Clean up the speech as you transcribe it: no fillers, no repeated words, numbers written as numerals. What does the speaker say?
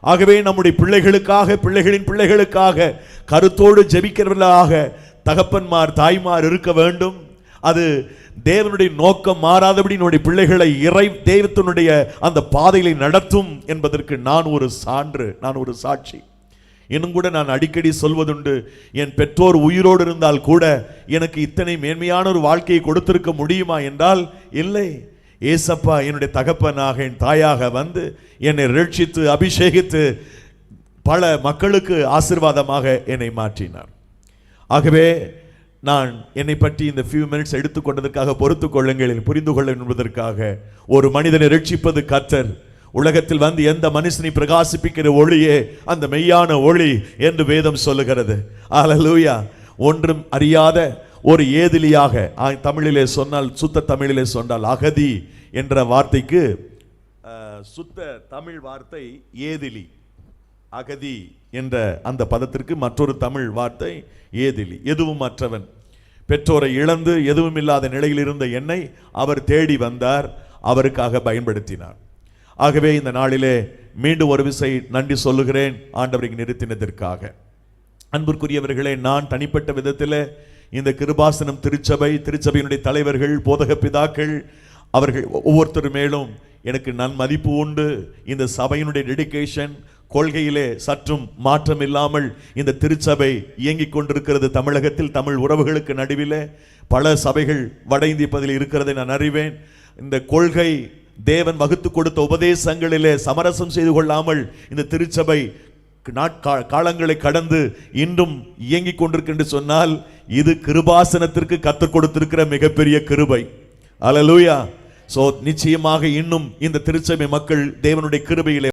ஆகவே நம்முடைய பிள்ளைகளுக்காக, பிள்ளைகளின் பிள்ளைகளுக்காக கருத்தோடு ஜெபிக்கிறவர்களாக தகப்பன்மார், தாய்மார் இருக்க வேண்டும். அது தேவனுடைய நோக்கம் மாறாதபடி நம்முடைய பிள்ளைகளை தெய்வத்தினுடைய அந்த பாதையிலே நடத்தும் என்பதற்கு நான் ஒரு சான்று, நான் ஒரு சாட்சி. இன்னும் கூட நான் அடிக்கடி சொல்வதுண்டு, என் பெற்றோர் உயிரோடு இருந்தால் கூட எனக்கு இத்தனை மேன்மையான ஒரு வாழ்க்கையை கொடுத்திருக்க முடியுமா என்றால் இல்லை. ஏசப்பா என்னுடைய தகப்பனாக, என் தாயாக வந்து என்னை ரட்சித்து அபிஷேகித்து பல மக்களுக்கு ஆசீர்வாதமாக என்னை மாற்றினார். ஆகவே நான் என்னை பற்றி இந்த ஃபியூ மினிட்ஸ் எடுத்துக்கொண்டதற்காக பொறுத்து கொள்ளுங்கள், புரிந்து கொள்ள என்பதற்காக. ஒரு மனிதனை ரட்சிப்பது கர்த்தர். உலகத்தில் வந்து எந்த மனுஷனை பிரகாசிப்பிக்கிற ஒளியே அந்த மெய்யான ஒளி என்று வேதம் சொல்லுகிறது. அல்லேலூயா. ஒன்றும் அறியாத ஒரு ஏதிலியாக, தமிழிலே சொன்னால், சுத்த தமிழிலே சொன்னால் அகதி என்ற வார்த்தைக்கு சுத்த தமிழ் வார்த்தை ஏதிலி. அகதி என்ற அந்த பதத்திற்கு மற்றொரு தமிழ் வார்த்தை ஏதிலி. எதுவும் மற்றவன். பெற்றோரை இழந்து எதுவும் இல்லாத நிலையில் இருந்த என்னை அவர் தேடி வந்தார், அவருக்காக பயன்படுத்தினார். ஆகவே இந்த நாளிலே மீண்டும் ஒரு விசை நன்றி சொல்லுகிறேன் ஆண்டவருக்கு நிறுத்தினதற்காக. அன்பிற்குரியவர்களே, நான் தனிப்பட்ட விதத்தில் இந்த கிருபாசனம் திருச்சபையினுடைய தலைவர்கள், போதக பிதாக்கள், அவர்கள் ஒவ்வொருத்தர் மேலும் எனக்கு நன்மதிப்பு உண்டு. இந்த சபையினுடைய டெடிகேஷன், கொள்கையிலே சற்றும் மாற்றம் இல்லாமல் இந்த திருச்சபை இயங்கிக் கொண்டிருக்கிறது. தமிழகத்தில் தமிழ் உறவுகளுக்கு நடுவிலே பல சபைகள் வட இந்திய பகுதியில் இருக்கிறதை நான் அறிவேன். இந்த கொள்கை, தேவன் வகுத்து கொடுத்த உபதேசங்களிலே சமரசம் செய்து கொள்ளாமல் இந்த திருச்சபை காலங்களை கடந்து இன்றும் இயங்கிக் கொண்டிருக்கின்ற சொன்னால் இது கிருபாசனத்திற்கு கற்றுக் கொடுத்திருக்கிற மிகப்பெரிய கிருபை. அல்லேலூயா. சோ நிச்சயமாக இன்னும் இந்த திருச்சபை மக்கள் தேவனுடைய கிருபையிலே